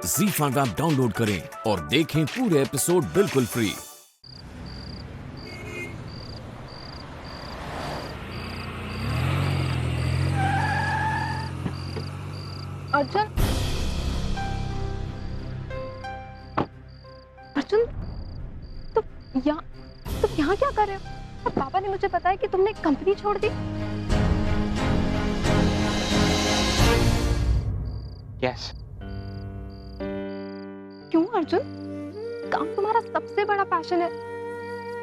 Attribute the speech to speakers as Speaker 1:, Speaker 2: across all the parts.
Speaker 1: ZEE5 app download करें और देखें पूरे एपिसोड बिल्कुल फ्री।
Speaker 2: अर्जुन, अर्जुन, तुम यहाँ क्या कर रहे हो? अब पापा ने मुझे बताया कि तुमने कंपनी छोड़ दी।
Speaker 3: Yes.
Speaker 2: क्यों अर्जुन? काम तुम्हारा सबसे बड़ा पैशन है।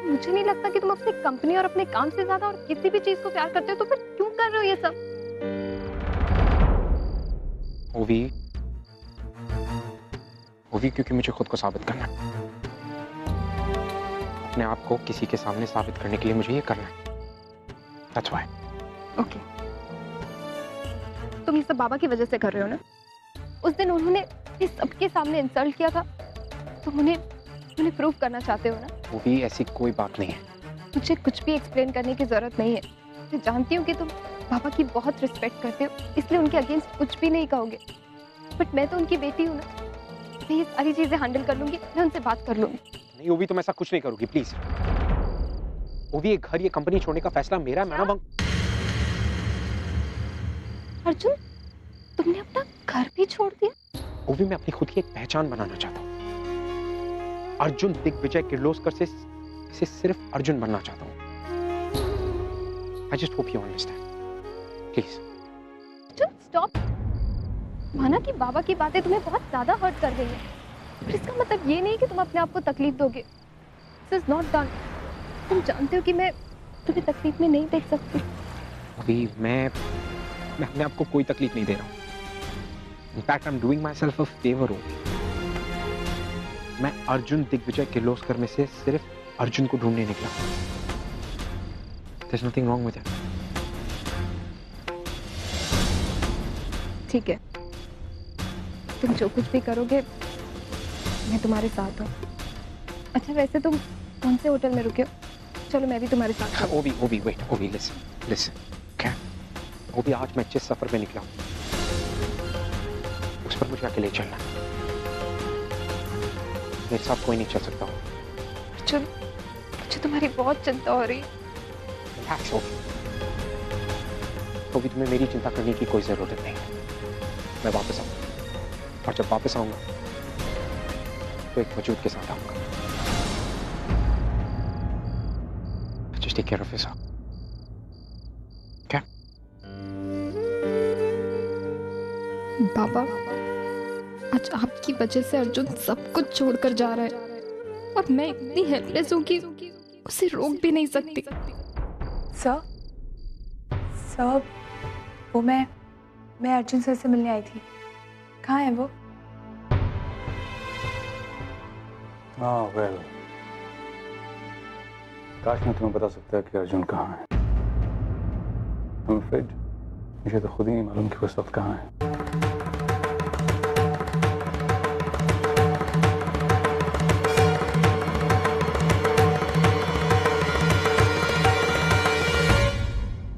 Speaker 2: मुझे नहीं लगता कि तुम अपनी कंपनी और अपने काम से ज्यादा और किसी भी चीज को प्यार करते हो, तो फिर क्यों कर रहे हो ये सब?
Speaker 3: ओवी क्योंकि मुझे खुद को साबित करना है। अपने आप को किसी के सामने साबित करने के लिए मुझे ये करना है। That's why.
Speaker 2: ओके। तुम ये सब बाबा की वजह से कर रहे हो ना? उस दिन उन्होंने इस सबके सामने इंसल्ट किया था, तुम उन्हें प्रूव करना चाहते हो ना?
Speaker 3: ओवी ऐसी कोई बात नहीं है।
Speaker 2: मुझे कुछ भी एक्सप्लेन करने की जरूरत नहीं है। मैं जानती हूँ कि तुम पापा की बहुत रिस्पेक्ट करते हो, इसलिए उनके अगेंस्ट कुछ भी नहीं कहोगे। बट मैं तो उनकी बेटी हूँ ना, मैं ये सारी चीजें हैंडल कर लूंगी, मैं उनसे बात कर लूंगी।
Speaker 3: नहीं ओवी, तुम ऐसा कुछ नहीं करोगी प्लीज। ओवी, ये घर, ये कंपनी छोड़ने का फैसला मेरा है।
Speaker 2: अर्जुन, तुमने अपना घर भी छोड़ दिया?
Speaker 3: ओवी, मैं अपनी खुद की एक पहचान बनाना चाहता हूँ। अर्जुन दिग्विजय किर्लोस्कर से सिर्फ अर्जुन बनना चाहता हूँ। I just hope you understand. Please.
Speaker 2: Arjun, stop. माना कि बाबा की बातें तुम्हें बहुत ज्यादा हर्ट कर गई हैं, पर इसका मतलब ये नहीं कि तुम अपने आप को तकलीफ दोगे। This is not done. तुम जानते हो कि मैं तुम्हें तकलीफ में नहीं देख सकती।
Speaker 3: ओवी, मैं अपने आप को कोई तकलीफ नहीं दे रहा हूँ। In fact, I'm doing myself a favor. मैं अर्जुन दिग्विजय किर्लोस्कर में से सिर्फ अर्जुन को ढूंढने निकला। There's nothing wrong with it.
Speaker 2: ठीक है, तुम जो कुछ भी करोगे मैं तुम्हारे साथ हूँ। अच्छा, वैसे तुम कौन से होटल में रुके हो? चलो मैं भी तुम्हारे साथ हूँ।
Speaker 3: ओवी, wait, ओवी, listen, okay? ओवी, आज मैं जिस सफर में निकला हूँ उस पर मुझे अकेले चलना है। मेरे साथ कोई नहीं चल सकता हूँ।
Speaker 2: अर्जुन, मुझे तुम्हारी बहुत चिंता हो रही है।
Speaker 3: Relax, ओवी, तुम्हें मेरी चिंता करने की कोई जरूरत नहीं। मैं वापस आऊंगा, और जब वापस आऊंगा तो एक वजूद के साथ आऊंगा। Just take care of yourself. Okay?
Speaker 2: बाबा, आज आपकी वजह से अर्जुन सब कुछ छोड़कर जा रहा है, और मैं इतनी हेल्पलेस हूँ कि उसे रोक भी नहीं सकती।
Speaker 4: सर, वो मैं अर्जुन सर से मिलने आई थी। कहाँ है वो?
Speaker 5: वेल, काश मैं तुम्हें बता सकता कि अर्जुन कहाँ है। I'm afraid मुझे तो खुद ही नहीं मालूम कि वो इस वक्त कहाँ है।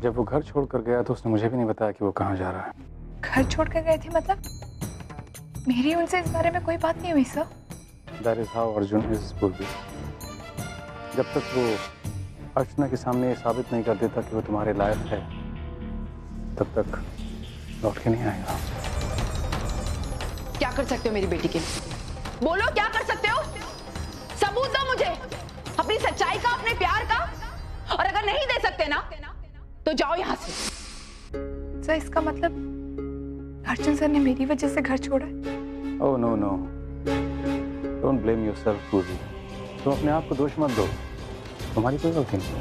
Speaker 5: जब वो घर छोड़कर गया तो उसने मुझे भी नहीं बताया कि वो कहाँ जा रहा है।
Speaker 4: घर छोड़ कर गए थे मतलब? मेरी उनसे इस बारे में कोई बात नहीं हुई sir.
Speaker 5: That is how Arjun is पूर्वी। जब तक वो अर्चना के सामने ये साबित नहीं कर देता कि वो तुम्हारे लायक है, तब तक लौट के नहीं आएगा।
Speaker 6: क्या कर सकते हो मेरी बेटी के लिए? बोलो, क्या कर सकते हो? सबूत दो मुझे अपनी सच्चाई का, अपने प्यार का। और अगर नहीं दे सकते ना तो जाओ यहाँ से।
Speaker 4: सर, इसका मतलब अर्जुन सर ने मेरी वजह से घर छोड़ा है?
Speaker 5: Oh no, don't blame yourself, पूर्वी। तुम अपने आप को दोष मत दो, तुम्हारी कोई गलती नहीं।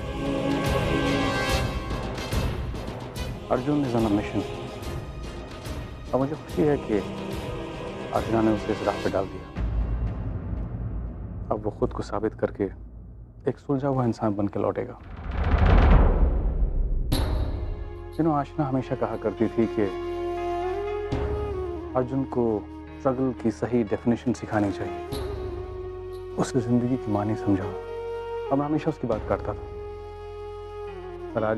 Speaker 5: Arjun is on a mission, और मुझे खुशी है कि अर्चना ने उसे इस राह पे डाल दिया। अब वो खुद को साबित करके एक सुलझा हुआ इंसान बन के लौटेगा। आशना हमेशा कहा करती थी कि अर्जुन को स्ट्रगल की सही डेफिनेशन सिखानी चाहिए, उसे जिंदगी की मानी समझाओ। और मैं हमेशा उसकी बात करता था, पर आज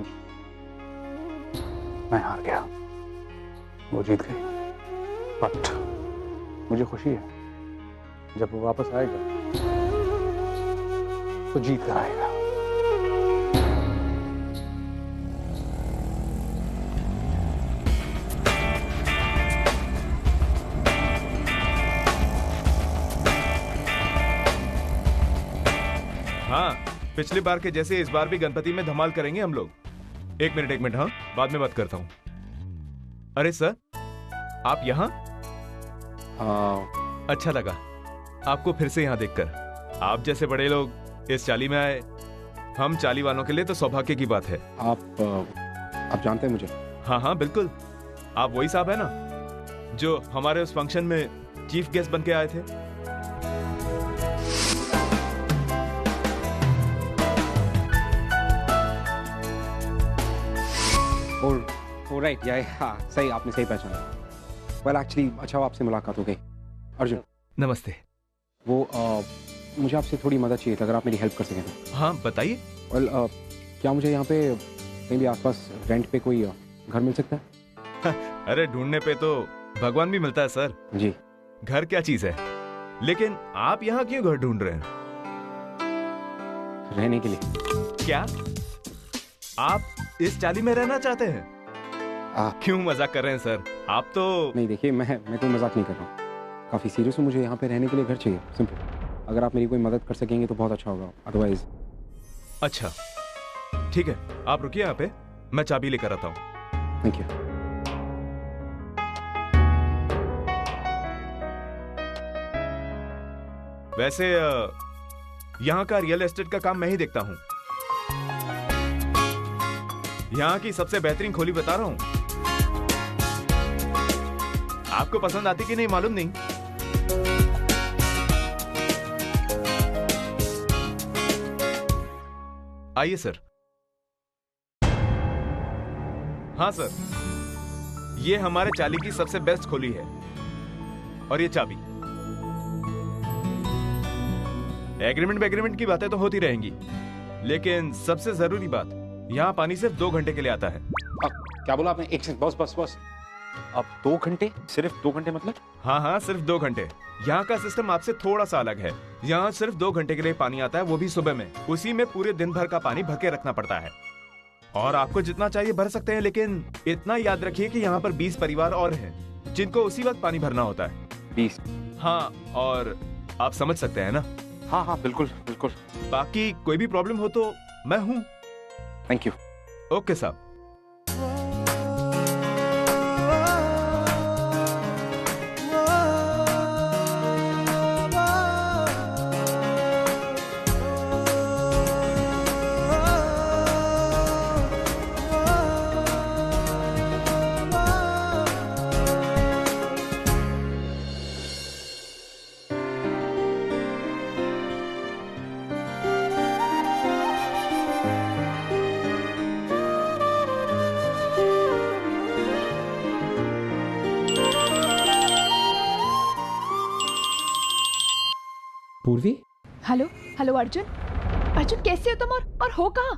Speaker 5: मैं हार गया, वो जीत गई। बट मुझे खुशी है जब वो वापस आएगा तो जीत कर आएगा।
Speaker 7: हाँ, पिछली बार के जैसे इस बार भी गणपति में धमाल करेंगे हम लोग। एक मिनट, हाँ, बाद में बात करता हूँ। अरे सर, आप यहाँ? अच्छा लगा आपको फिर से यहाँ देखकर। आप जैसे बड़े लोग इस चाली में आए, हम चाली वालों के लिए तो सौभाग्य की बात है।
Speaker 3: आप जानते हैं मुझे?
Speaker 7: हाँ बिल्कुल, आप वही साहब है ना जो हमारे उस फंक्शन में चीफ गेस्ट बन के आए थे।
Speaker 3: राइट, हाँ सही, आपने सही पहचाना। वेल एक्चुअली अच्छा आपसे मुलाकात हो गई। अर्जुन
Speaker 7: नमस्ते।
Speaker 3: वो मुझे आपसे थोड़ी मदद चाहिए थी, अगर आप मेरी हेल्प कर सकें तो।
Speaker 7: हाँ बताइए।
Speaker 3: वेल क्या मुझे यहाँ पे कहीं भी आसपास रेंट पे कोई घर मिल सकता है?
Speaker 7: अरे ढूंढने पे तो भगवान भी मिलता है सर
Speaker 3: जी।
Speaker 7: घर क्या चीज है, लेकिन आप यहाँ क्यों घर ढूंढ रहे हैं?
Speaker 3: रहने के लिए।
Speaker 7: क्या आप इस चाली में रहना चाहते हैं? क्यों मजाक कर रहे हैं सर, आप तो।
Speaker 3: नहीं देखिए, मैं कोई मजाक नहीं कर रहा हूँ, काफी सीरियस हूँ। मुझे यहाँ पे रहने के लिए घर चाहिए, सिंपल। अगर आप मेरी कोई मदद कर सकेंगे तो बहुत अच्छा होगा, अदरवाइज।
Speaker 7: अच्छा ठीक है, आप रुकिए यहाँ पे, मैं चाबी लेकर आता हूँ।
Speaker 3: Thank you.
Speaker 7: वैसे यहाँ का रियल एस्टेट का काम मैं ही देखता हूँ। यहाँ की सबसे बेहतरीन खोली बता रहा हूँ, आपको पसंद आती कि नहीं मालूम नहीं। आइए सर। हाँ सर, ये हमारे चाली की सबसे बेस्ट खोली है, और ये चाबी। एग्रीमेंट की बातें तो होती रहेंगी, लेकिन सबसे जरूरी बात, यहाँ पानी सिर्फ 2 घंटे के लिए आता है।
Speaker 3: क्या बोला आपने? एक सेकंड, बस। अब 2 घंटे? सिर्फ 2 घंटे मतलब?
Speaker 7: हाँ सिर्फ 2 घंटे। यहाँ का सिस्टम आपसे थोड़ा सा अलग है। यहाँ सिर्फ 2 घंटे के लिए पानी आता है, वो भी सुबह में। उसी में पूरे दिन भर का पानी भर के रखना पड़ता है, और आपको जितना चाहिए भर सकते हैं, लेकिन इतना याद रखिए कि यहाँ पर 20 परिवार और हैं जिनको उसी वक्त पानी भरना होता है।
Speaker 3: 20?
Speaker 7: हाँ, और आप समझ सकते हैं ना?
Speaker 3: हाँ बिल्कुल।
Speaker 7: बाकी कोई भी प्रॉब्लम हो तो मैं हूँ।
Speaker 3: Thank you.
Speaker 7: ओके साहब।
Speaker 3: पूर्वी?
Speaker 4: हेलो अर्जुन कैसे हो तुम, और हो कहाँ?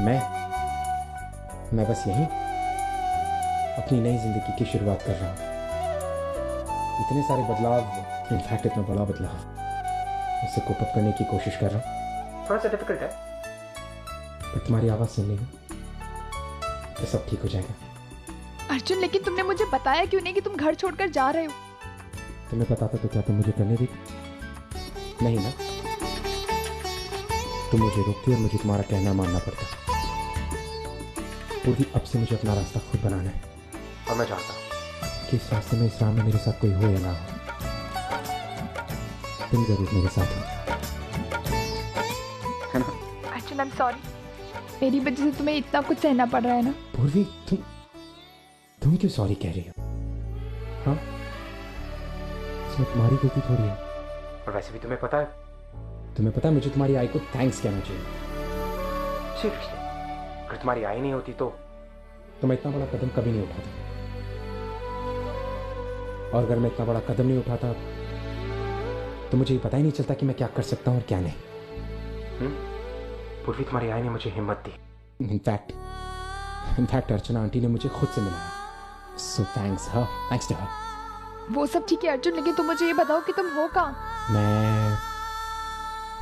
Speaker 3: मैं बस यहीं अपनी नई जिंदगी की शुरुआत कर रहा हूँ। इतने सारे बदलाव, इनफैक्ट इतना बड़ा बदलाव, उससे कोप अप करने की कोशिश कर रहा हूँ। थोड़ा सा डिफिकल्ट है, पर तुम्हारी आवाज सुन ली तो सब ठीक हो जाएगा।
Speaker 4: अर्जुन, लेकिन तुमने मुझे बताया क्यों नहीं कि तुम घर छोड़कर जा रहे हो?
Speaker 3: तुम्हें पता था तो क्या तुम मुझे करने दी? नहीं ना? तुम मुझे रोकती और मुझे तुम्हारा कहना मानना पड़ता। पूरी अब से मुझे अपना रास्ता खुद बनाना है, और मैं चाहता हूँ कि इस रास्ते में, इस राह में मेरे साथ कोई हो या ना हो, तुम जरूर मेरे साथ हो, है ना?
Speaker 4: अर्जुन, आई एम सॉरी, मेरी वजह से तुम्हें इतना कुछ सहना पड़ रहा है ना?
Speaker 3: पूर्वी, तुम क्यों सॉरी कह रही हो? हाँ, इसमें तुम्हारी गलती थोड़ी है। और वैसे भी तुम्हें पता है मुझे तुम्हारी आई को थैंक्स कहना चाहिए। सीरियसली, अगर तुम्हारी आई नहीं होती तो मैं इतना बड़ा कदम कभी नहीं उठाता, और अगर मैं इतना बड़ा कदम नहीं उठाता तो मुझे ये पता ही नहीं चलता कि मैं क्या कर सकता हूँ और क्या नहीं। पूर्वी, तुम्हारी आई ने मुझे हिम्मत दी। इनफैक्ट अर्चना आंटी ने मुझे खुद से मिलाया। So thanks to her.
Speaker 4: वो सब ठीक है अर्जुन, लेकिन तुम मुझे ये बताओ कि तुम हो कहाँ?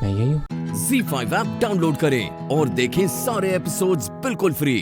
Speaker 8: मैं यही हूँ।
Speaker 1: ZEE5 ऐप डाउनलोड करें और देखें सारे एपिसोड्स बिल्कुल फ्री।